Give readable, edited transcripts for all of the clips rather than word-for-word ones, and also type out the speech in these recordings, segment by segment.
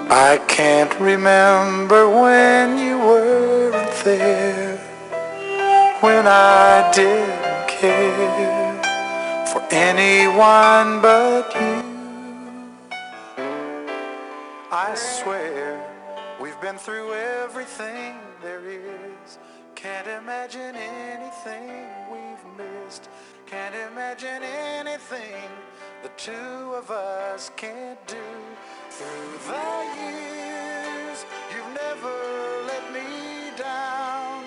I can't remember when you weren't there, when I didn't care for anyone but you. I swear we've been through everything there is. Can't imagine anything we've missed. Can't imagine anything the two of us can't do. Through the years, you've never let me down.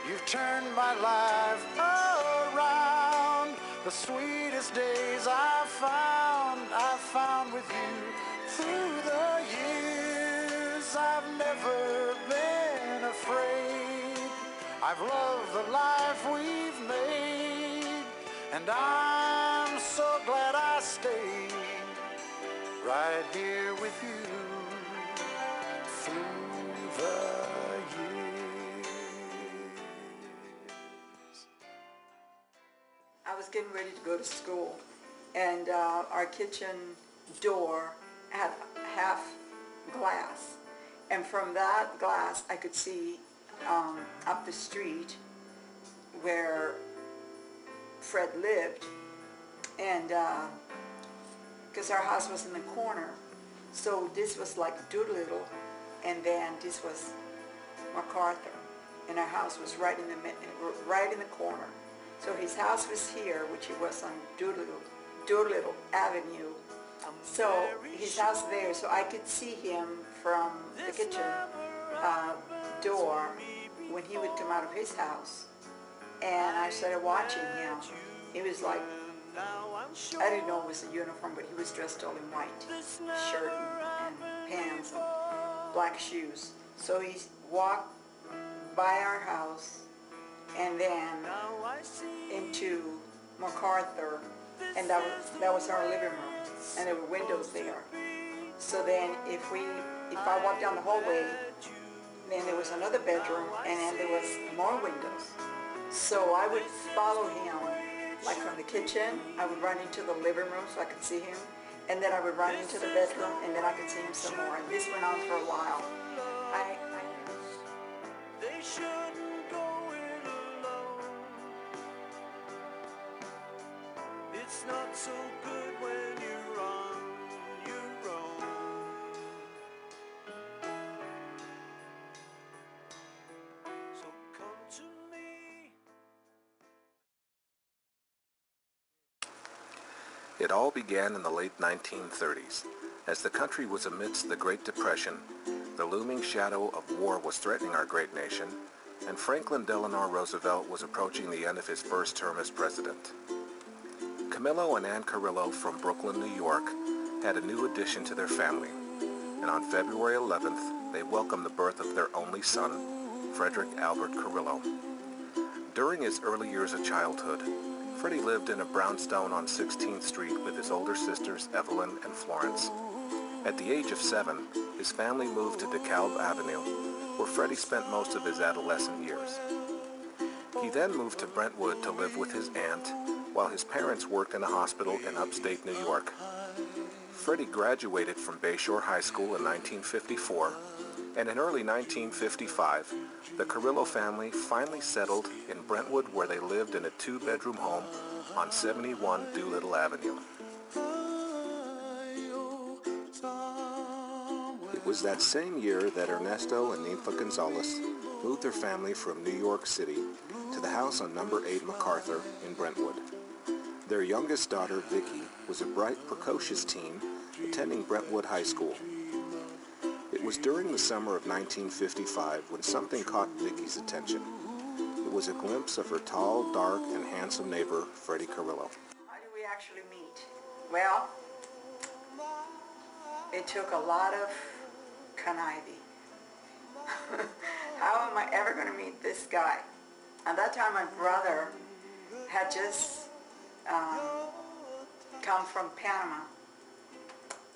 You've turned my life around. The sweetest days I found with you. Through the years, I've never been afraid. I've loved the life we've made, and I'm so glad I stayed right here with you through the years. I was getting ready to go to school, and our kitchen door had half glass, and from that glass I could see up the street where Fred lived, and because our house was in the corner, so this was like Doolittle, and then this was MacArthur, and our house was right in the corner. So his house was here, which it was on Doolittle Avenue. So his house there, so I could see him from the kitchen door when he would come out of his house. And I started watching him. He was like, I didn't know it was a uniform, but he was dressed all in white, shirt and pants and black shoes. So he walked by our house and then into MacArthur, and that was our living room, and there were windows there. So then if I walked down the hallway, then there was another bedroom, and then there was more windows. So I would follow him, like from the kitchen, I would run into the living room so I could see him, and then I would run into the bedroom, and then I could see him some more. And this went on for a while. They shouldn't go it alone. It's not so good when you're on your own. So come to me. It all began in the late 1930s, as the country was amidst the Great Depression. The looming shadow of war was threatening our great nation, and Franklin Delano Roosevelt was approaching the end of his first term as president. Camillo and Ann Carrillo from Brooklyn, New York, had a new addition to their family, and on February 11th, they welcomed the birth of their only son, Frederick Albert Carrillo. During his early years of childhood, Freddie lived in a brownstone on 16th Street with his older sisters Evelyn and Florence. At the age of 7, his family moved to DeKalb Avenue, where Freddie spent most of his adolescent years. He then moved to Brentwood to live with his aunt, while his parents worked in a hospital in upstate New York. Freddie graduated from Bayshore High School in 1954, and in early 1955, the Carrillo family finally settled in Brentwood, where they lived in a 2-bedroom home on 71 Doolittle Avenue. It was that same year that Ernesto and Ninfa Gonzalez moved their family from New York City to the house on number 8 MacArthur in Brentwood. Their youngest daughter, Vicky, was a bright, precocious teen attending Brentwood High School. It was during the summer of 1955 when something caught Vicky's attention. It was a glimpse of her tall, dark, and handsome neighbor, Freddie Carrillo. How did we actually meet? Well, it took a lot of conniving. How am I ever going to meet this guy? At that time, my brother had just come from Panama,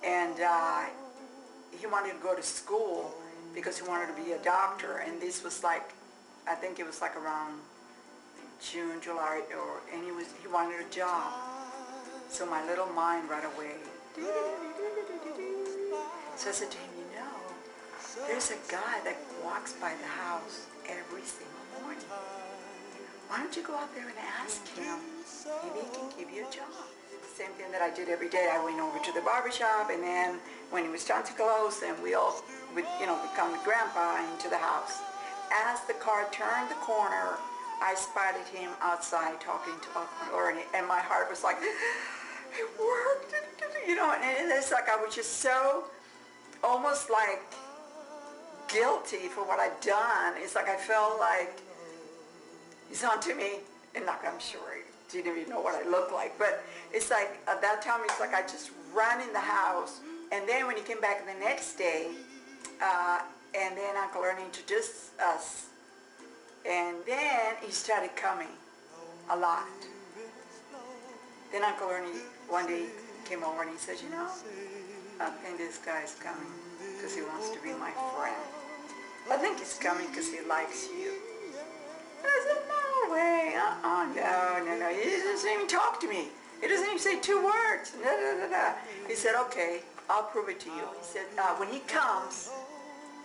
and he wanted to go to school because he wanted to be a doctor, and this was like, I think it was like around June, July, and he wanted a job. So my little mind right away. So I said to him, you know, there's a guy that walks by the house every single morning. Why don't you go out there and ask him? Maybe he can give you a job. Same thing that I did every day. I went over to the barber shop, and then when it was time to close, then we all would, would come with Grandpa into the house. As the car turned the corner, I spotted him outside talking to Uncle Ernie, and my heart was like, it worked, and it's like I was just so almost like guilty for what I'd done. It's like I felt like he's on to me, and like I'm sure he didn't even know what I looked like, but it's like at that time it's like I just ran in the house, and then when he came back the next day, and then Uncle Ernie introduced us, and then he started coming a lot. Then Uncle Ernie one day came over and he said, I think this guy's coming because he wants to be my friend. I think he's coming because he likes you. And I said, no way, no. He doesn't even talk to me. He doesn't even say 2 words. He said, okay, I'll prove it to you. He said, when he comes,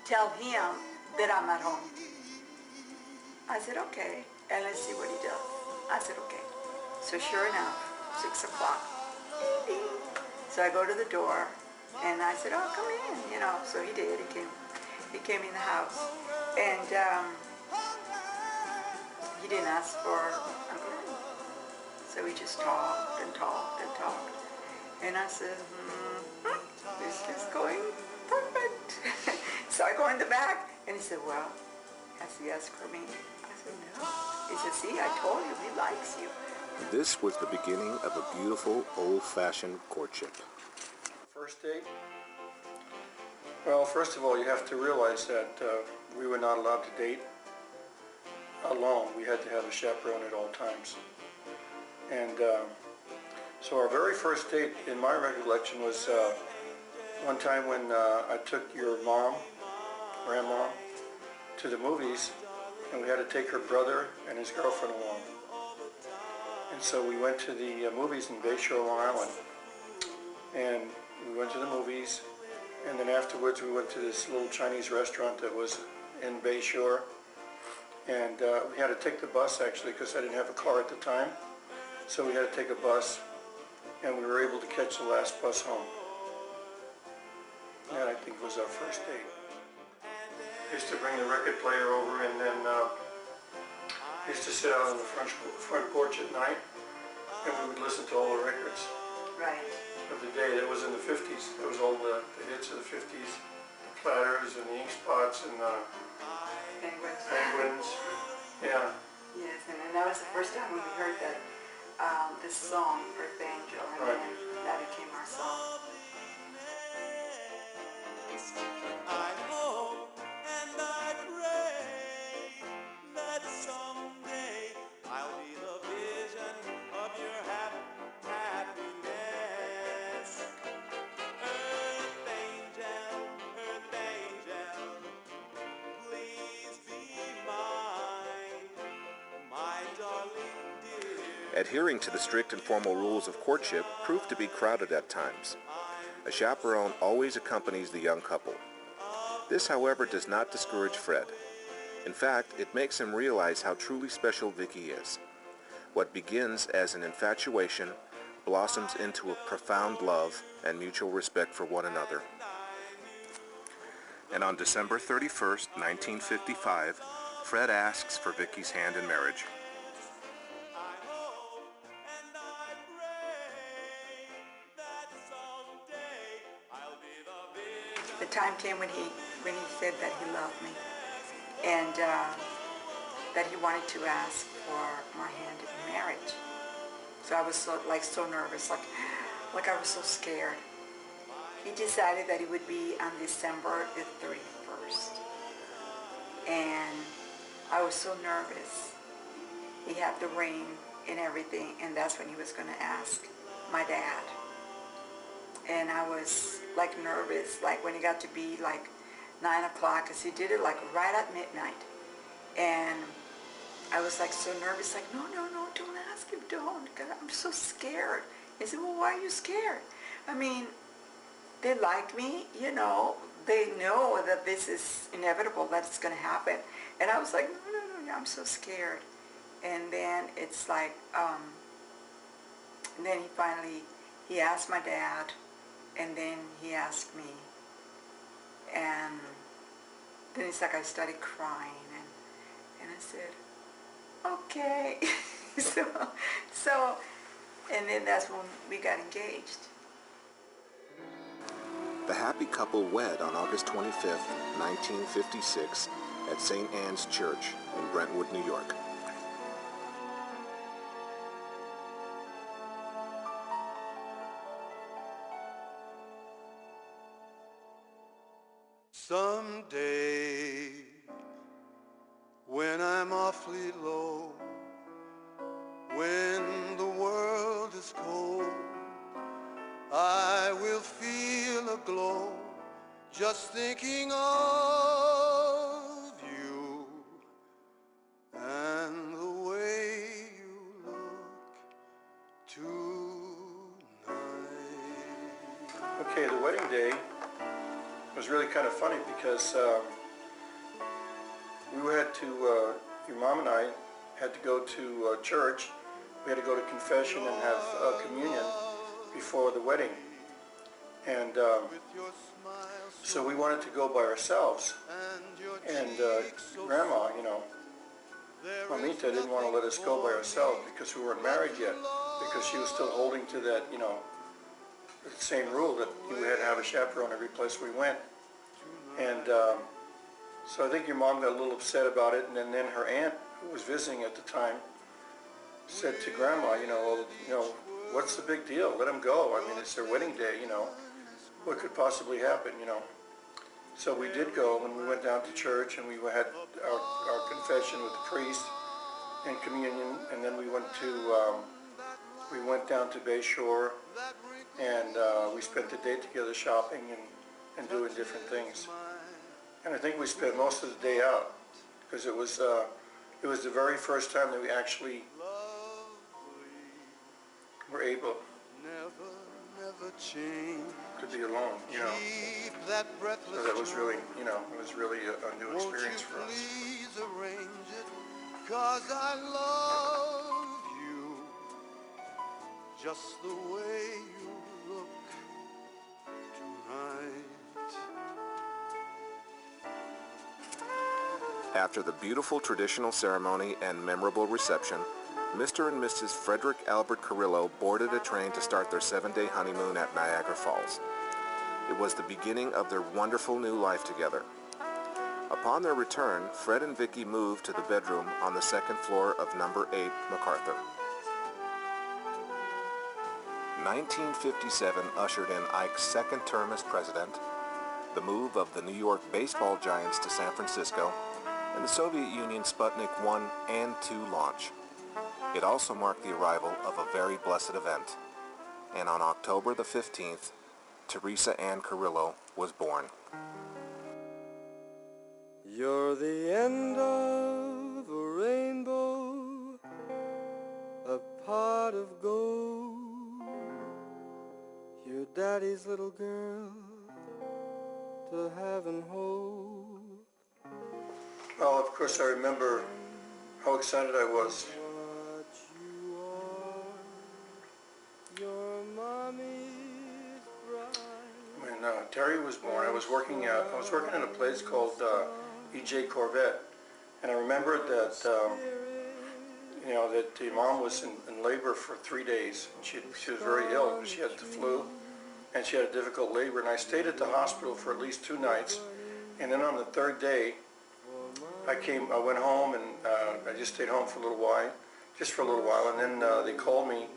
tell him that I'm at home. I said, okay, and let's see what he does. I said, okay. So sure enough, 6 o'clock. So I go to the door, and I said, oh, come in, So he did. He came in the house, and he didn't ask for Uncle Ernie. So we just talked and talked and talked. And I said, this is going perfect. So I go in the back, and he said, well, has he asked for me? I said, no. He said, see, I told you, he likes you. This was the beginning of a beautiful, old-fashioned courtship. First date? Well, first of all, you have to realize that we were not allowed to date alone. We had to have a chaperone at all times. And so our very first date, in my recollection, was one time when I took your mom, grandma, to the movies, and we had to take her brother and his girlfriend along. And so we went to the movies in Bayshore, Long Island. And we went to the movies, and then afterwards we went to this little Chinese restaurant that was in Bayshore. And we had to take the bus, actually, because I didn't have a car at the time. So we had to take a bus, and we were able to catch the last bus home. That, I think, was our first date. I used to bring the record player over, and then I used to sit out on the front porch at night, and we would listen to all the records of the day. That was in the 50s. That was all the hits of the 50s. The Platters and the Ink Spots and the Penguins. Yeah. Yes, and that was the first time when we heard that this song, Earth Angel, and then that became our song. I hope and I pray that someday I'll be the vision of your happiness. Earth angel, please be mine, my darling dear. Adhering to the strict and formal rules of courtship proved to be crowded at times. A chaperone always accompanies the young couple. This, however, does not discourage Fred. In fact, it makes him realize how truly special Vicky is. What begins as an infatuation blossoms into a profound love and mutual respect for one another. And on December 31st, 1955, Fred asks for Vicky's hand in marriage. The time came when he said that he loved me, and that he wanted to ask for my hand in marriage. So I was so nervous, like I was so scared. He decided that it would be on December the 31st, and I was so nervous. He had the ring and everything, and that's when he was going to ask my dad. And I was nervous, when it got to be 9 o'clock, because he did it right at midnight. And I was so nervous, no, don't ask him, don't. God, I'm so scared. He said, well, why are you scared? I mean, they like me, they know that this is inevitable, that it's going to happen. And I was like, no, I'm so scared. And then it's like, and then he asked my dad, and then he asked me. And then it's like I started crying, and I said, okay. so, and then that's when we got engaged. The happy couple wed on August 25th, 1956 at St. Anne's Church in Brentwood, New York. Someday, when I'm awfully low, when the world is cold, I will feel a glow just thinking of you and the way you look tonight. Okay, the wedding day was really kind of funny because we had to, your mom and I had to go to church. We had to go to confession and have communion before the wedding. And so we wanted to go by ourselves. And Grandma, you know, Mamita didn't want to let us go by ourselves because we weren't married yet, because she was still holding to that, you know, the same rule that you had to have a chaperone every place we went. And so I think your mom got a little upset about it, and then her aunt, who was visiting at the time, said to Grandma, well, what's the big deal? Let them go. I mean, it's their wedding day, What could possibly happen, So we did go, and we went down to church, and we had our confession with the priest and communion, and then we went down to Bayshore, and we spent the day together shopping and doing different things. And I think we spent most of the day out, because it was the very first time that we actually were able to be alone, So that was really, it was really a new experience for us. Please arrange it, 'cause I love you just the way you look tonight. After the beautiful traditional ceremony and memorable reception, Mr. and Mrs. Frederick Albert Carrillo boarded a train to start their 7-day honeymoon at Niagara Falls. It was the beginning of their wonderful new life together. Upon their return, Fred and Vicky moved to the bedroom on the second floor of number 8 MacArthur. 1957 ushered in Ike's second term as president, the move of the New York baseball giants to San Francisco, and the Soviet Union Sputnik 1 and 2 launch. It also marked the arrival of a very blessed event, and on October the 15th, Teresa Ann Carrillo was born. You're the end of a rainbow, a pot of gold, your daddy's little girl to have and hold. Well, of course, I remember how excited I was. When Terry was born, I was working at a place called E.J. Corvette, and I remembered that that the mom was in labor for 3 days. And she was very ill. She had the flu, and she had a difficult labor. And I stayed at the hospital for at least 2 nights, and then on the 3rd day, I went home, and I just stayed home for a little while, and then they called me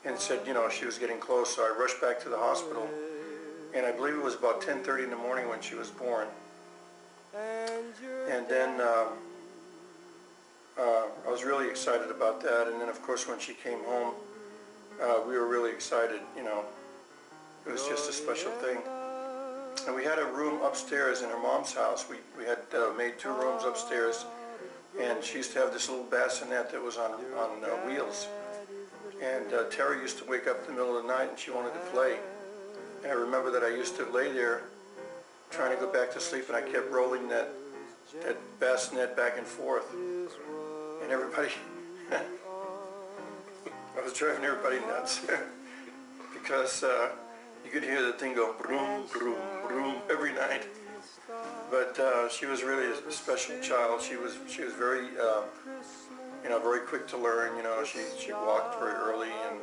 and said, she was getting close, so I rushed back to the hospital, and I believe it was about 10:30 in the morning when she was born. And then I was really excited about that, and then of course when she came home, we were really excited, It was just a special thing. And we had a room upstairs in her mom's house. We had made 2 rooms upstairs, and she used to have this little bassinet that was on wheels. And Terry used to wake up in the middle of the night and she wanted to play. And I remember that I used to lay there trying to go back to sleep, and I kept rolling that bassinet back and forth. And everybody, I was driving everybody nuts because you could hear the thing go broom, broom, broom every night. But she was really a special child. She was very, very quick to learn. She walked very early, and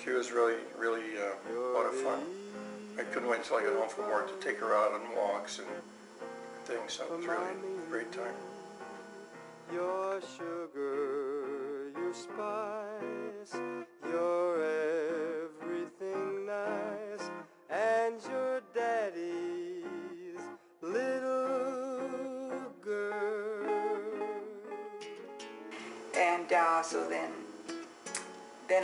she was really a lot of fun. I couldn't wait until I got home from work to take her out on walks and things. So it was really a great time. Your sugar, your spice, your everything nice, and your daddy's little girl. And so then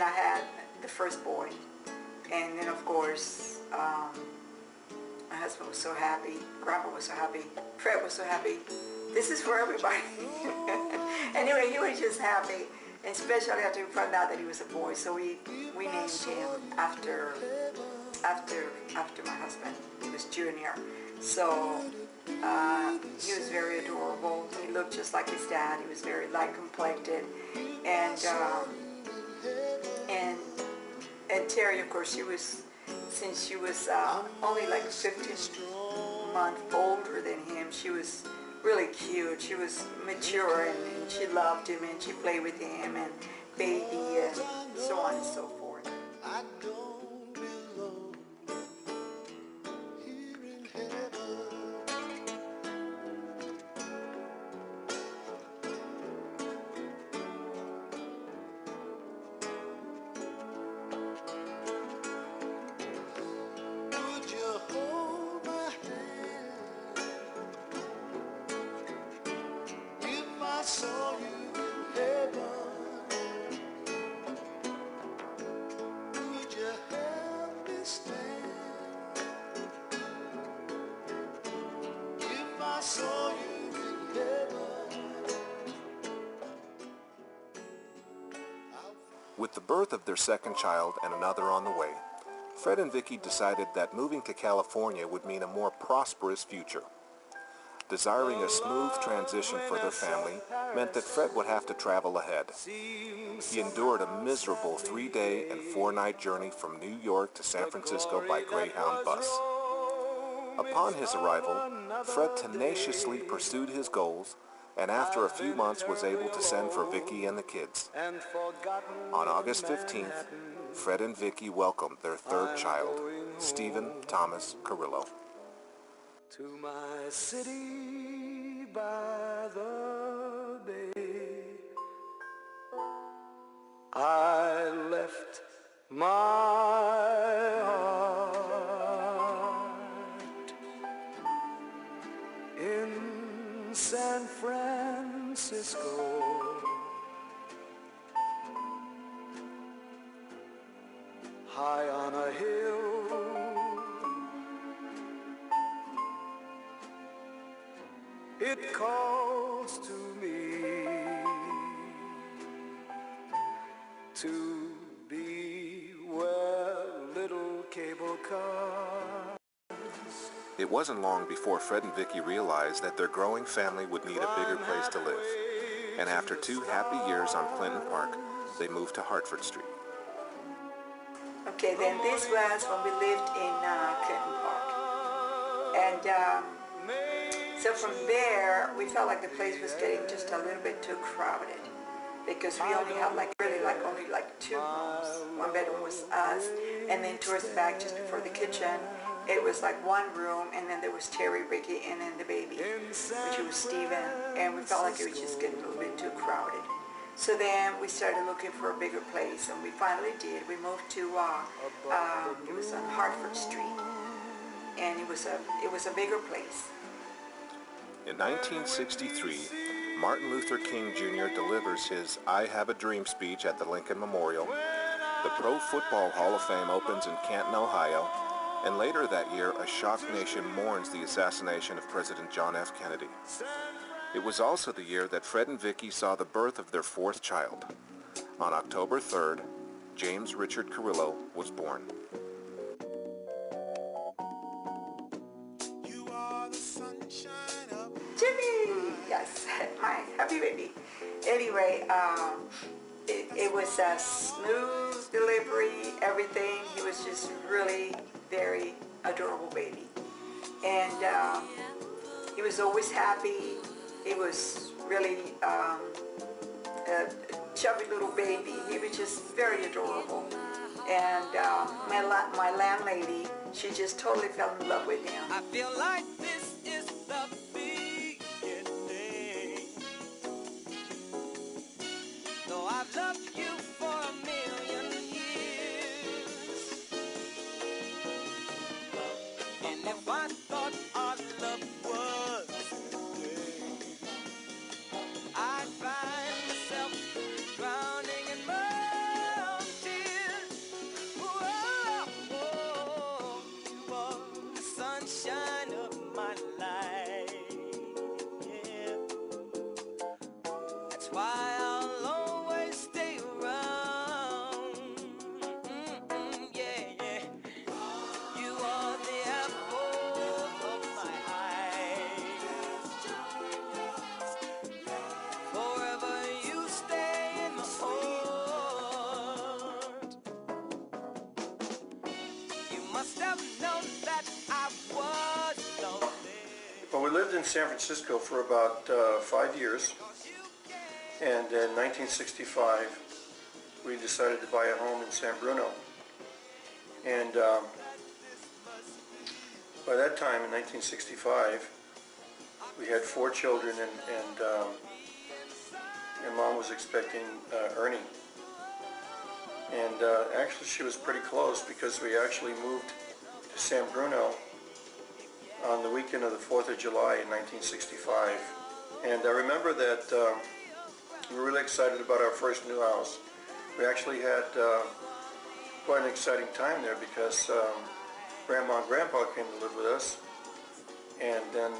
I had the first boy, and then of course my husband was so happy, Grandpa was so happy, Fred was so happy. This is for everybody. Anyway, he was just happy, and especially after we found out that he was a boy. So we named him after my husband. He was Junior. So he was very adorable. He looked just like his dad. He was very light complected, and Terry, of course, since she was only like 15 months older than him, she was really cute. She was mature, and she loved him, and she played with him, and baby, and so on and so forth. I don't belong here in heaven. Would you hold my hand if I saw you in heaven? Would you help me stand if I saw you in heaven? With the birth of their second child and another on the way, Fred and Vicky decided that moving to California would mean a more prosperous future. Desiring a smooth transition for their family meant that Fred would have to travel ahead. He endured a miserable 3-day and 4-night journey from New York to San Francisco by Greyhound bus. Upon his arrival, Fred tenaciously pursued his goals, and after a few months was able to send for Vicky and the kids. On August 15th, Fred and Vicky welcomed their third child, Stephen Thomas Carrillo. To my city by the bay, I left my heart in San Francisco. High on a hill, it calls to me to be where little cable cars. It wasn't long before Fred and Vicky realized that their growing family would need a bigger place to live. And after 2 happy years on Clinton Park, they moved to Hartford Street. Okay, then this was when we lived in Clinton Park. And so from there, we felt like the place was getting just a little bit too crowded, because we only had only 2 rooms. One bedroom was us, and then towards the back, just before the kitchen, it was like 1 room, and then there was Terry, Ricky, and then the baby, which was Steven, and we felt like it was just getting a little bit too crowded. So then we started looking for a bigger place, and we finally did. We moved to it was on Hartford Street, and it was a bigger place. In 1963, Martin Luther King Jr. delivers his I Have a Dream speech at the Lincoln Memorial. The Pro Football Hall of Fame opens in Canton, Ohio, and later that year, a shocked nation mourns the assassination of President John F. Kennedy. It was also the year that Fred and Vicky saw the birth of their 4th child. On October 3rd, James Richard Carrillo was born. You are baby! Yes, my happy baby. Anyway, it was a smooth delivery, everything. He was just really very adorable baby. And he was always happy. He was really a chubby little baby. He was just very adorable. And my landlady, she just totally fell in love with him. I feel like this is the beginning. Though I've loved you for a million years, and if I thought our love was today, I'd find myself drowning in my own tears. Whoa, whoa, you are the sunshine of my life. Yeah, that's why I'll always stay around. Yeah, yeah. You are the apple of my eye. Forever you stay in my heart. You must have known that I was lonely. Well, we lived in San Francisco for about 5 years, and in 1965 we decided to buy a home in San Bruno. And by that time, in 1965, we had 4 children, and Mom was expecting Ernie. And actually she was pretty close, because we actually moved to San Bruno on the weekend of the 4th of July in 1965. And I remember that we were really excited about our first new house. We actually had quite an exciting time there, because Grandma and Grandpa came to live with us, and then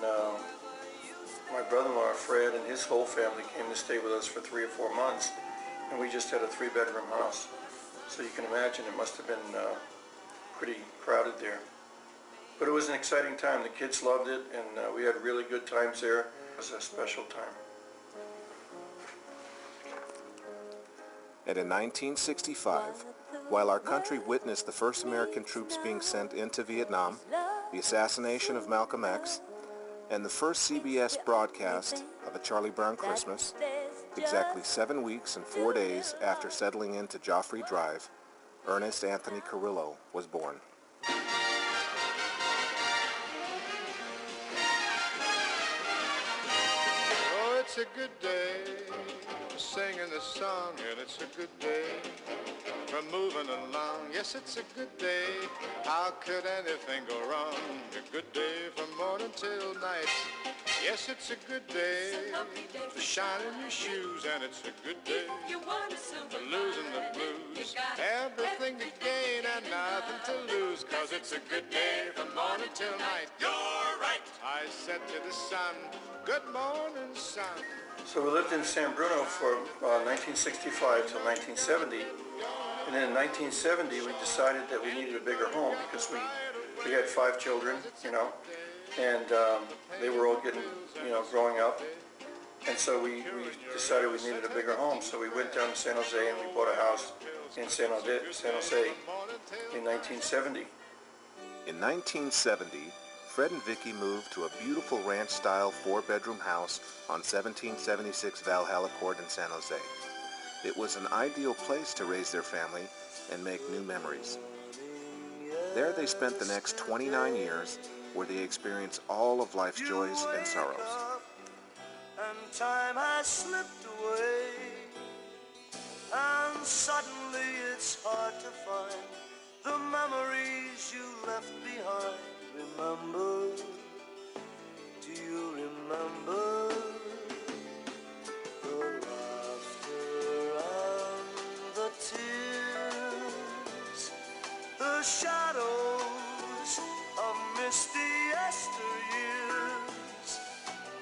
my brother-in-law Fred and his whole family came to stay with us for 3 or 4 months, and we just had a 3-bedroom house. So you can imagine it must have been pretty crowded there. But it was an exciting time. The kids loved it, and we had really good times there. It was a special time. And in 1965, while our country witnessed the first American troops being sent into Vietnam, the assassination of Malcolm X, and the first CBS broadcast of A Charlie Brown Christmas, exactly 7 weeks and 4 days after settling into Joffrey Drive, Ernest Anthony Carrillo was born. Oh, it's a good day for singing this song, and it's a good day for moving along. Yes, it's a good day. How could anything go wrong? A good day from morning till night. Yes, it's a good day for shining your shoes, and it's a good day for losing the blues. Everything to gain and nothing to lose, 'cause it's a good day from morning till night. You're right. I said to the sun, good morning, sun. So we lived in San Bruno for 1965 till 1970. And then in 1970, we decided that we needed a bigger home, because we had 5 children, and they were all getting, growing up. And so we decided we needed a bigger home. So we went down to San Jose, and we bought a house in San Jose in 1970. In 1970, Fred and Vicky moved to a beautiful ranch-style 4-bedroom house on 1776 Valhalla Court in San Jose. It was an ideal place to raise their family and make new memories. There they spent the next 29 years, where they experienced all of life's joys and sorrows. And time has slipped away, and suddenly it's hard to find the memories you left behind. Remember, do you remember the laughter and the tears, the shadows of misty yesteryears,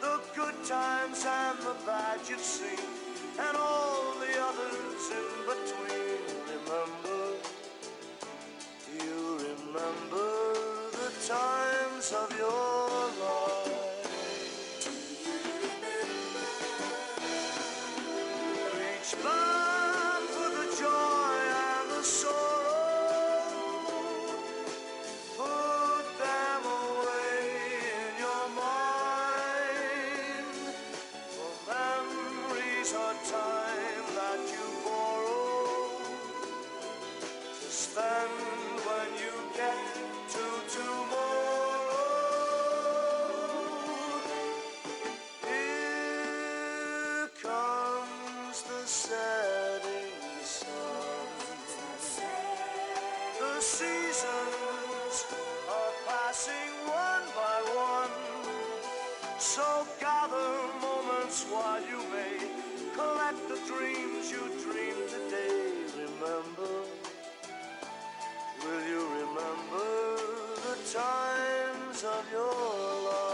the good times and the bad you've seen, and all the others in between? Remember, do you remember the times of your life? Spun with the joy and the sorrow. Put them away in your mind. For memories are time that you borrow to spend when you get to tomorrow. Here comes the setting sun. The seasons are passing one by one. So gather moments while you may. Collect the dreams you dreamed today. Remember, will you remember the times of your life?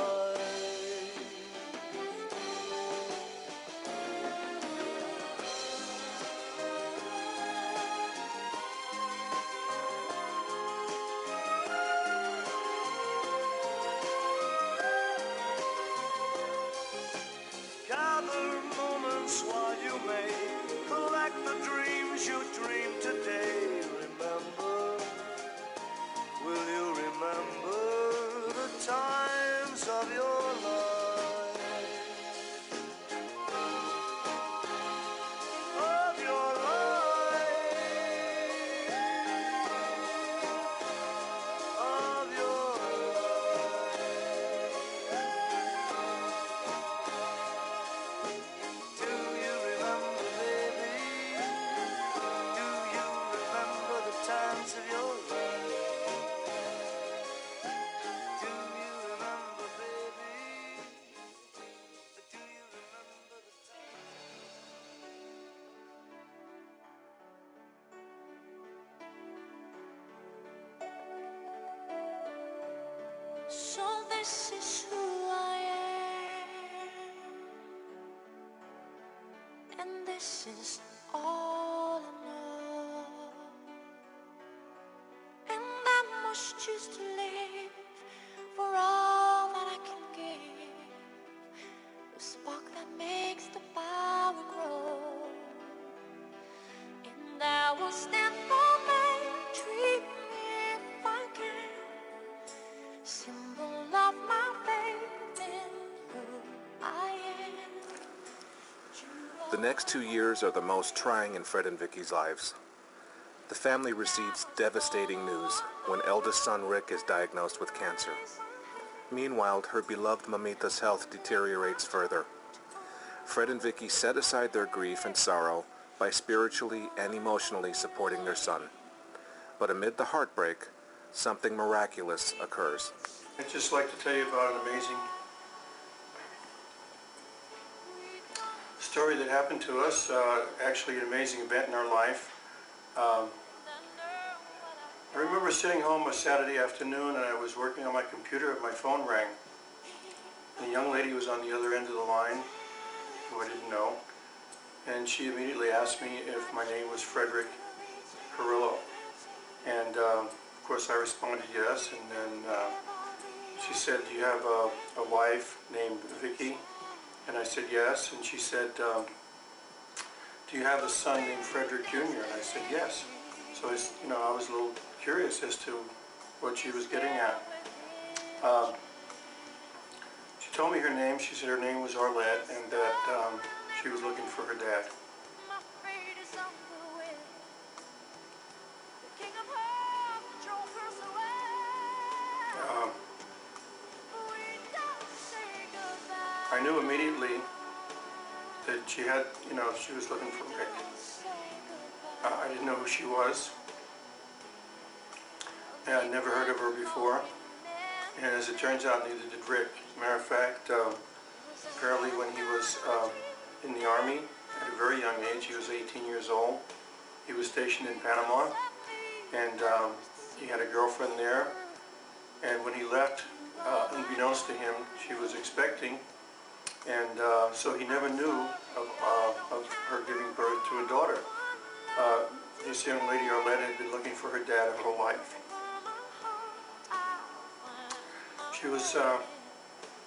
Gather moments while you may. Collect the dreams you dreamed today. Remember, will you remember the times of your life? Of your life. Of your life. Do you remember, baby? Do you remember the times of your life? Do you remember, baby? Do you remember the times? So this is who I am, and this is all I know, and I must choose to live for all that I can give, the spark that makes the power grow, and I will stand for my dream if I can. Symbol of my faith in who I am. The next 2 years are the most trying in Fred and Vicky's lives. The family receives devastating news when eldest son Rick is diagnosed with cancer. Meanwhile, her beloved Mamita's health deteriorates further. Fred and Vicky set aside their grief and sorrow by spiritually and emotionally supporting their son. But amid the heartbreak, something miraculous occurs. I'd just like to tell you about an amazing story that happened to us, actually an amazing event in our life. I remember sitting home a Saturday afternoon and I was working on my computer and my phone rang. And a young lady was on the other end of the line, who I didn't know, and she immediately asked me if my name was Fred Vicky Carrillo. And of course I responded yes, and then she said, "Do you have a wife named Vicky?" And I said yes, and she said, "Do you have a son named Frederick Jr.?" And I said yes. So I was a little curious as to what she was getting at. She told me her name. She said her name was Arlette, and that she was looking for her dad. I knew immediately that she had, she was looking for Rick. I didn't know who she was. And I'd never heard of her before. And as it turns out, neither did Rick. As a matter of fact, apparently when he was in the Army at a very young age, he was 18 years old. He was stationed in Panama, and he had a girlfriend there. And when he left, unbeknownst to him, she was expecting. And so he never knew of her giving birth to a daughter. This young lady, Arlette, had been looking for her dad her whole life. She was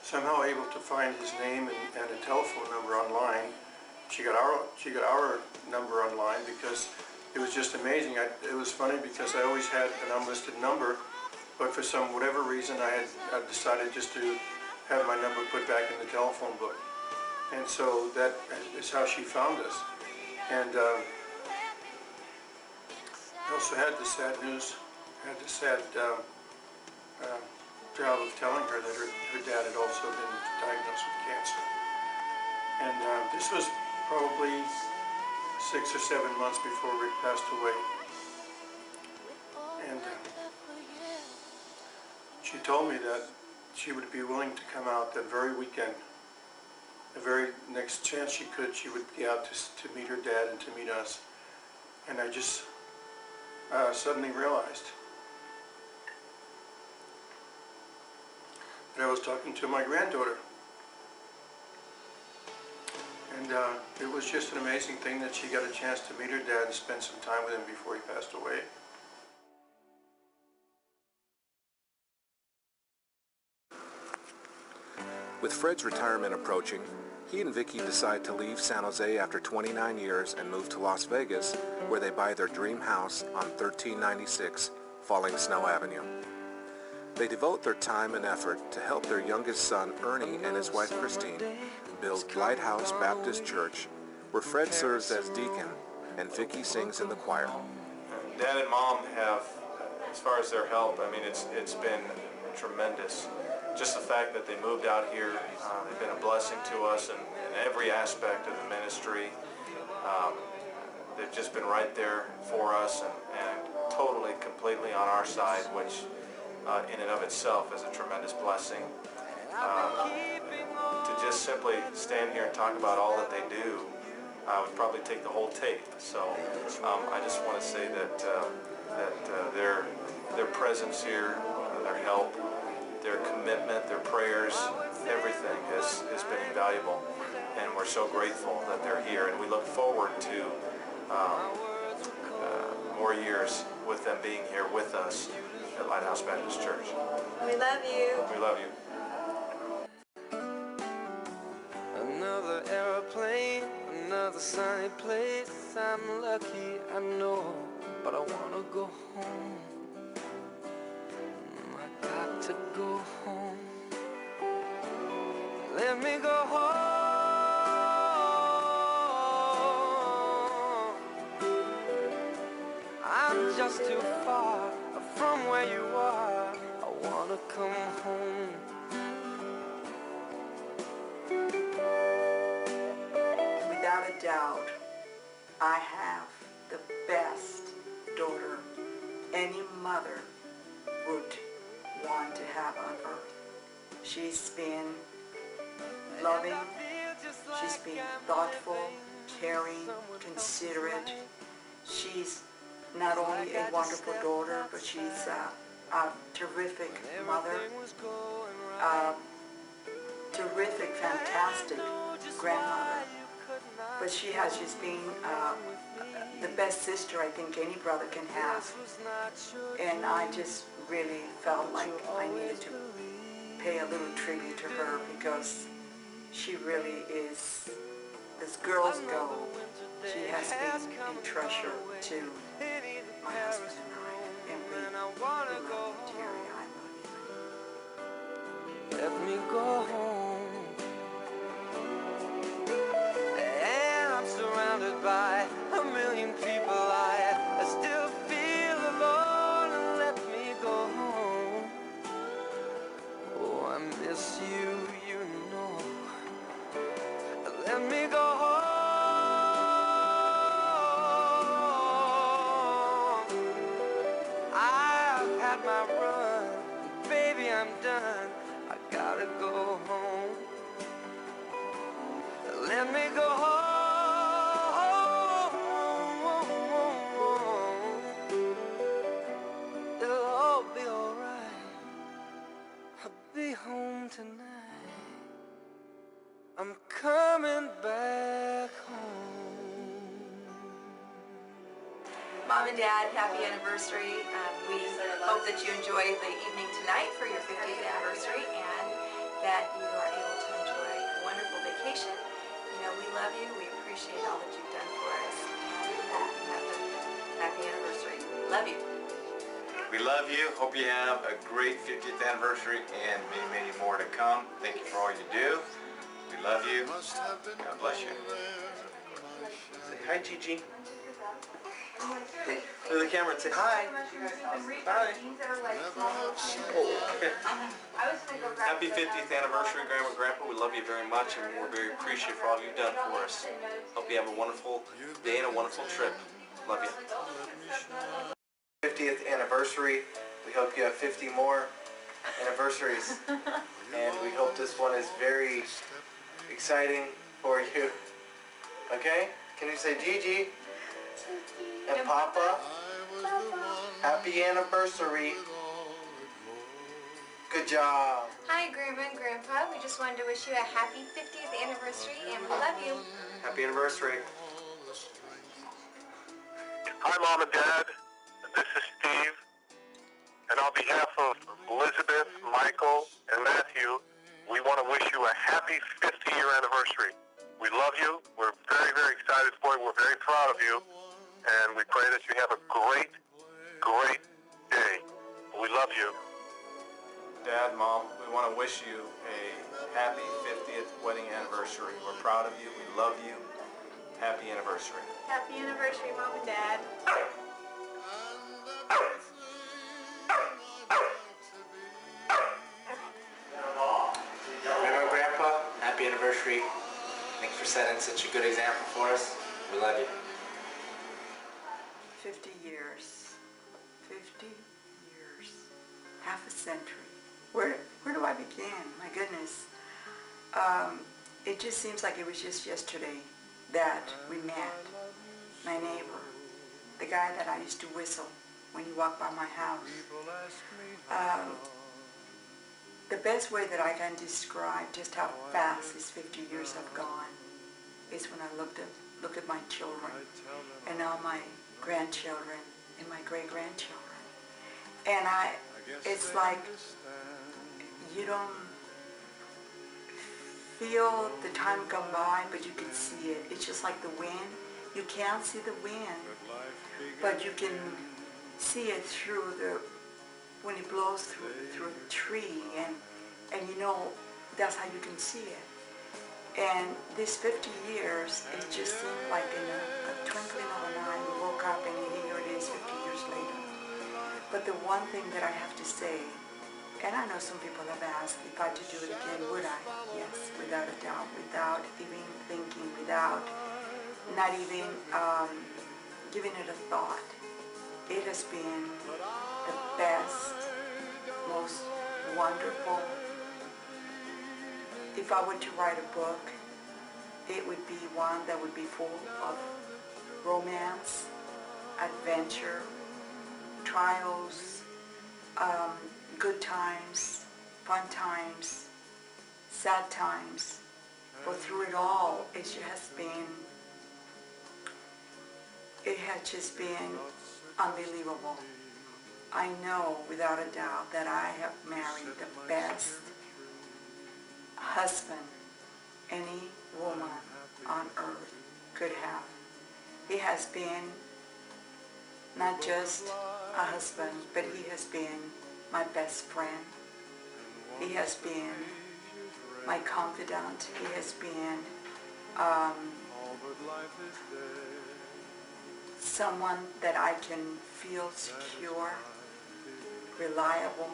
somehow able to find his name and a telephone number online, she got our number online because it was just amazing. It was funny because I always had an unlisted number, but for whatever reason I decided just to have my number put back in the telephone book. And so that is how she found us. And I also had the sad news, job of telling her that her dad had also been diagnosed with cancer. And this was probably 6 or 7 months before Rick passed away. And she told me that she would be willing to come out that very weekend. The very next chance she could, she would be out to meet her dad and to meet us. And I just suddenly realized that I was talking to my granddaughter. And it was just an amazing thing that she got a chance to meet her dad and spend some time with him before he passed away. With Fred's retirement approaching, he and Vicky decide to leave San Jose after 29 years and move to Las Vegas, where they buy their dream house on 1396 Falling Snow Avenue. They devote their time and effort to help their youngest son, Ernie, and his wife, Christine, build Lighthouse Baptist Church, where Fred serves as deacon and Vicky sings in the choir. Dad and Mom have, as far as their help, I mean, it's been tremendous. Just the fact that they moved out here, they've been a blessing to us in every aspect of the ministry. They've just been right there for us and totally, completely on our side, which in and of itself is a tremendous blessing. To just simply stand here and talk about all that they do would probably take the whole tape. So I just want to say that their presence here, their help, their commitment, their prayers, everything has been invaluable, and we're so grateful that they're here, and we look forward to more years with them being here with us at Lighthouse Baptist Church. We love you. We love you. Another airplane, another sunny place. I'm lucky, I know, but I wanna go home. I got to go home. Let me go home. I'm just too far from where you are. I wanna come home. Without a doubt, I have the best daughter any mother would want to have on earth. She's been loving, she's been thoughtful, caring, considerate. She's not only a wonderful daughter, but she's a terrific mother, terrific, fantastic grandmother. But she's been the best sister I think any brother can have. And I just really felt like I needed to pay a little tribute to her, because she really is, as girls go, she has been a treasure to my husband and I. And we love you, dearie. I love you. Let me go home. And I'm surrounded by a million people. I still feel alone. And let me go home. Oh, I miss you, you know. Let me go home. I've had my run, baby, I'm done. I gotta go home. Let me go home. It'll all be alright. I'll be home tonight. I'm coming back home. Mom and Dad, happy anniversary. We hope that you enjoy the evening tonight for your 50th anniversary, and that you are able to enjoy a wonderful vacation. You know, we love you, we appreciate appreciate all that you've done for us. Happy anniversary. Love you. We love you. Hope you have a great 50th anniversary and many, many more to come. Thank you for all you do. We love you. God bless you. Say hi, Gigi. Hey, look at the camera and say hi. Bye. Happy 50th anniversary, Grandma and Grandpa. We love you very much, and we're very appreciative for all you've done for us. Hope you have a wonderful day and a wonderful trip. Love you. 50th anniversary. We hope you have 50 more anniversaries. And we hope this one is very exciting for you. Okay? Can you say Gigi? And Papa? Happy anniversary. Good job. Hi, Grandma and Grandpa. We just wanted to wish you a happy 50th anniversary, and we love you. Happy anniversary. Hi, Mom and Dad. This is Steve. And on behalf of Elizabeth, Michael, and Matthew, we want to wish you a happy 50-year anniversary. We love you. We're very, very excited for you. We're very proud of you. And we pray that you have a great, great day. We love you. Dad, Mom, we want to wish you a happy 50th wedding anniversary. We're proud of you. We love you. Happy anniversary. Happy anniversary, Mom and Dad. Grandma and Grandpa, happy anniversary. Thanks for setting such a good example for us. We love you. 50 years. 50 years. Half a century. Where do I begin? My goodness. It just seems like it was just yesterday that we met. My neighbor, the guy that I used to whistle when he walked by my house. The best way that I can describe just how fast these 50 years have gone is when I look at my children and now my grandchildren and my great-grandchildren. And it's like you don't feel the time come by, but you can see it. It's just like the wind. You can't see the wind, but you can see it through when it blows through a tree, and you know that's how you can see it. And these 50 years, it just seemed like in a twinkling of an eye, we woke up and here it is 50 years later. But the one thing that I have to say, and I know some people have asked if I to do it again, would I? Yes, without a doubt, without even thinking, without not even giving it a thought. It has been the best, most wonderful. If I were to write a book, it would be one that would be full of romance, adventure, trials, good times, fun times, sad times. But through it all, it has just been unbelievable. I know without a doubt that I have married the best husband any woman on earth could have. He has been not just a husband, but he has been my best friend. He has been my confidant. He has been someone that I can feel secure, reliable.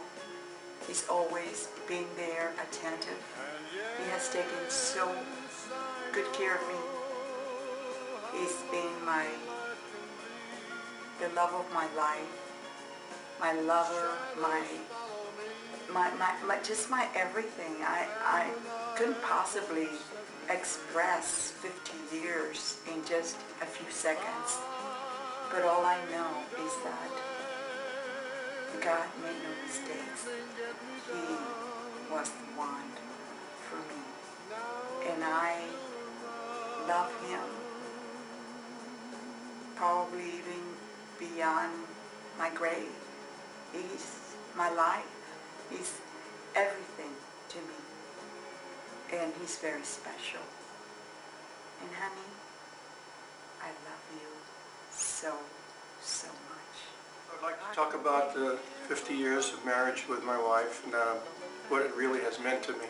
He's always been there, attentive. He has taken so good care of me. He's been the love of my life, my lover, just my everything. I couldn't possibly express 50 years in just a few seconds. But all I know is that God made no mistakes. He was the one for me. And I love him probably even beyond my grave. He's my life. He's everything to me. And he's very special. And honey, I love you so, so much. I'd like to talk about the 50 years of marriage with my wife and what it really has meant to me.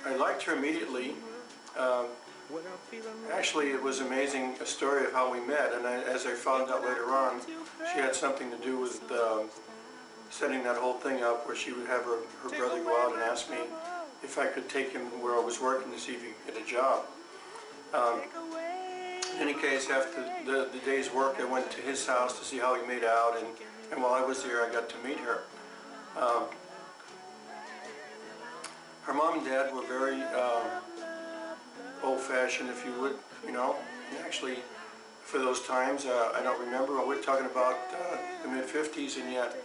I liked her immediately. Actually, it was amazing, a story of how we met, and as I found out later on, she had something to do with setting that whole thing up where she would have her brother go out and ask me if I could take him where I was working to see if he could get a job. In any case, after the day's work, I went to his house to see how he made out, and while I was there, I got to meet her. Her mom and dad were very old-fashioned, if you would, you know. And actually, for those times, I don't remember. We're talking about the mid-50s, and yet,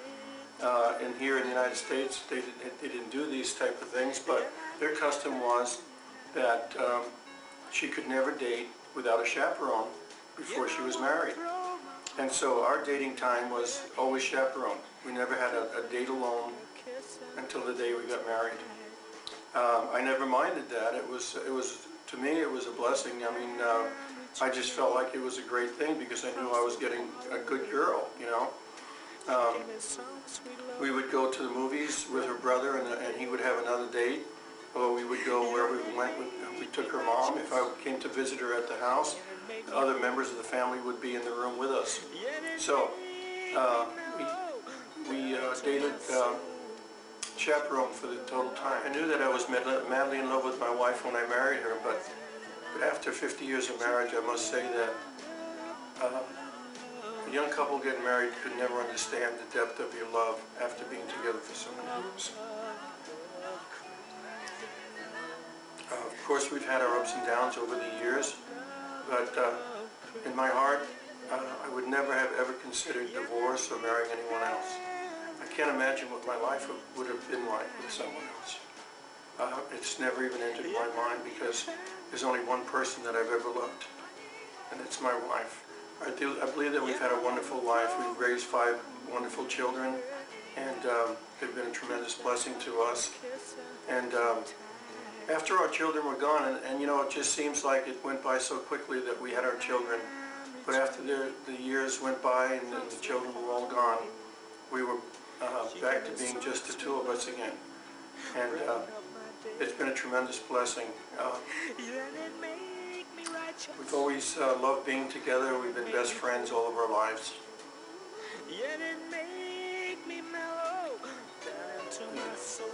and here in the United States, they didn't do these type of things. But their custom was that she could never date without a chaperone before she was married. And so our dating time was always chaperoned. We never had a date alone until the day we got married. I never minded that. It was to me it was a blessing. I mean, I just felt like it was a great thing because I knew I was getting a good girl, you know. We would go to the movies with her brother, and he would have another date, or we would go where we went. We took her mom. If I came to visit her at the house, other members of the family would be in the room with us. So we dated chaperone for the total time. I knew that I was madly in love with my wife when I married her, but after 50 years of marriage, I must say that a young couple getting married could never understand the depth of your love after being together for so many years. Of course, we've had our ups and downs over the years, but in my heart, I would never have ever considered divorce or marrying anyone else. I can't imagine what my life would have been like with someone else. It's never even entered my mind because there's only one person that I've ever loved, and it's my wife. I believe that we've had a wonderful life. We've raised 5 wonderful children, and they've been a tremendous blessing to us. And after our children were gone, and you know, it just seems like it went by so quickly that we had our children, but after the years went by and the children were all gone, we were back to being just the 2 of us again. And it's been a tremendous blessing. We've always loved being together. We've been best friends all of our lives.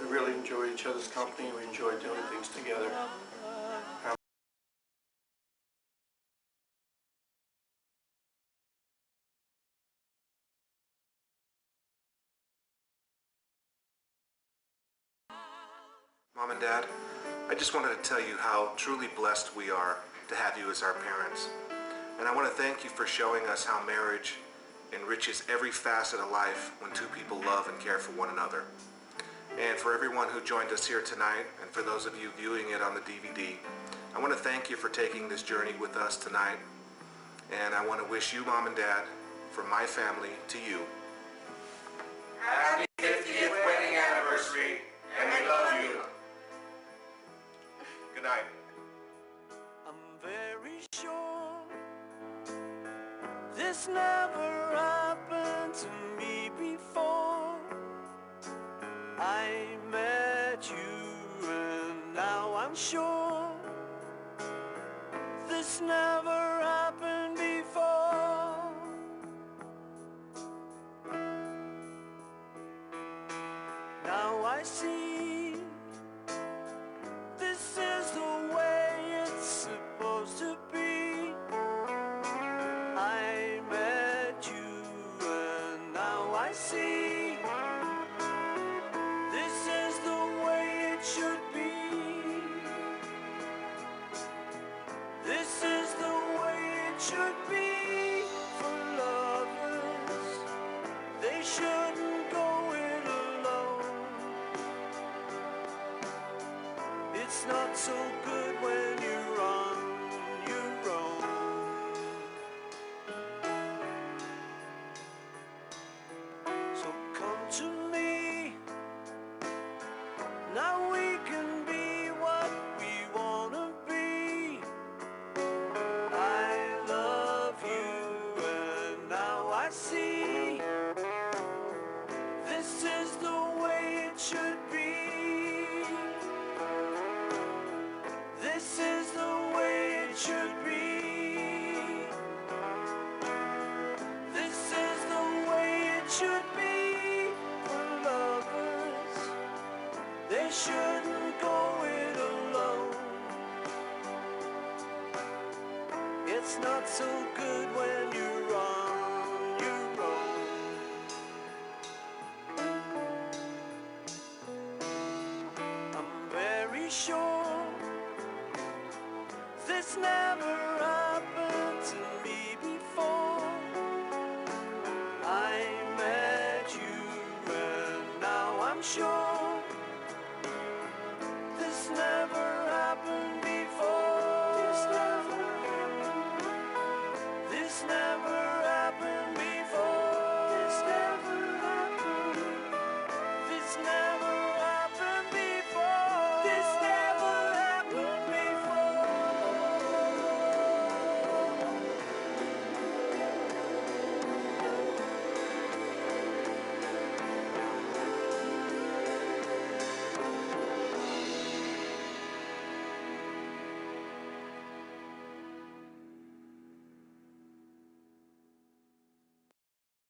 We really enjoy each other's company. We enjoy doing things together. Mom and Dad, I just wanted to tell you how truly blessed we are to have you as our parents. And I want to thank you for showing us how marriage enriches every facet of life when 2 people love and care for one another. And for everyone who joined us here tonight, and for those of you viewing it on the DVD, I want to thank you for taking this journey with us tonight. And I want to wish you, Mom and Dad, from my family to you, Happy 50th wedding anniversary, and we love you. good night. I'm very sure this never happened to me before. I met you and now I'm sure this never happened before. Now I see this is the way it's supposed to be. I met you and now I see this is the way it should be. shouldn't go it alone. It's not so good when you're on your own. So come to me, now we can be what we wanna be. I love you and now I see this is the way it should be. This is the way it should be. This is the way it should be for lovers. They shouldn't go it alone. It's not so good when you're on your own. I'm very sure this never happened to me before. I met you and now I'm sure